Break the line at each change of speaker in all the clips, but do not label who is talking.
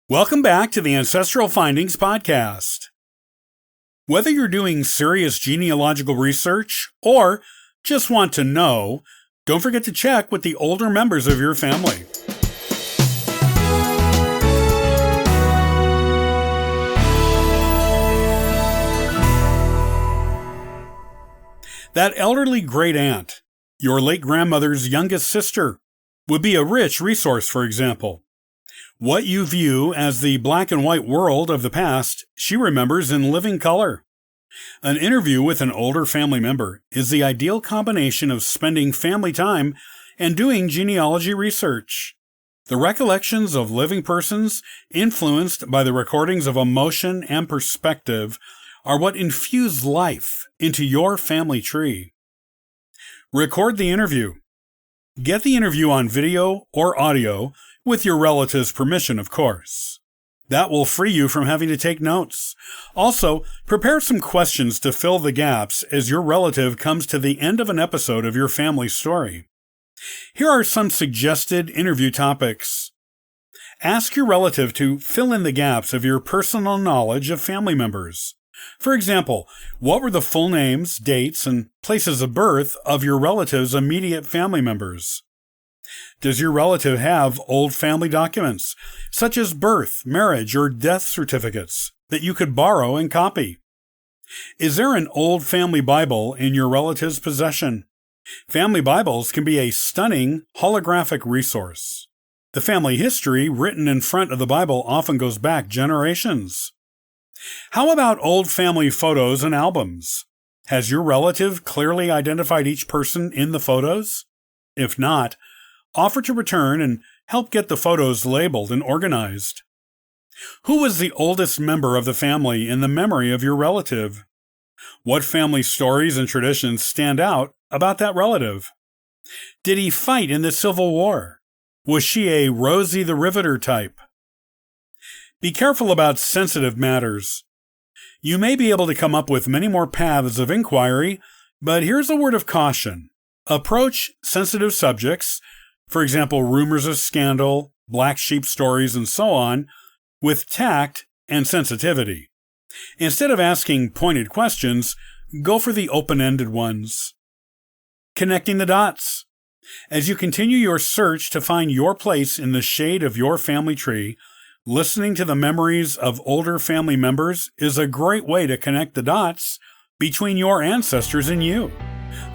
Welcome back to the Ancestral Findings Podcast. Whether you're doing serious genealogical research or just want to know, don't forget to check with the older members of your family. That elderly great-aunt, your late grandmother's youngest sister, would be a rich resource, for example. What you view as the black and white world of the past, she remembers in living color. An interview with an older family member is the ideal combination of spending family time and doing genealogy research. The recollections of living persons, influenced by the recordings of emotion and perspective, are what infuse life into your family tree. Record the interview. Get the interview on video or audio, with your relative's permission, of course. That will free you from having to take notes. Also, prepare some questions to fill the gaps as your relative comes to the end of an episode of your family story. Here are some suggested interview topics. Ask your relative to fill in the gaps of your personal knowledge of family members. For example, what were the full names, dates, and places of birth of your relative's immediate family members? Does your relative have old family documents, such as birth, marriage, or death certificates, that you could borrow and copy? Is there an old family Bible in your relative's possession? Family Bibles can be a stunning holographic resource. The family history written in front of the Bible often goes back generations. How about old family photos and albums? Has your relative clearly identified each person in the photos? If not, offer to return and help get the photos labeled and organized. Who was the oldest member of the family in the memory of your relative? What family stories and traditions stand out about that relative? Did he fight in the Civil War? Was she a Rosie the Riveter type? Be careful about sensitive matters. You may be able to come up with many more paths of inquiry, but here's a word of caution. Approach sensitive subjects, for example, rumors of scandal, black sheep stories, and so on, with tact and sensitivity. Instead of asking pointed questions, go for the open-ended ones. Connecting the dots. As you continue your search to find your place in the shade of your family tree, listening to the memories of older family members is a great way to connect the dots between your ancestors and you.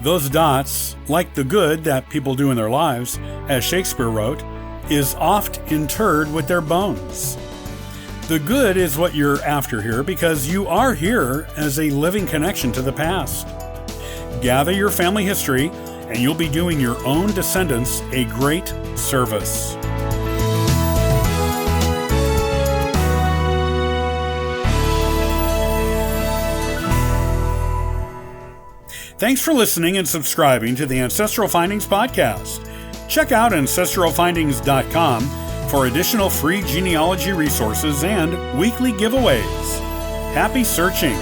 Those dots, like the good that people do in their lives, as Shakespeare wrote, is oft interred with their bones. The good is what you're after here because you are here as a living connection to the past. Gather your family history and you'll be doing your own descendants a great service. Thanks for listening and subscribing to the Ancestral Findings Podcast. Check out ancestralfindings.com for additional free genealogy resources and weekly giveaways. Happy searching!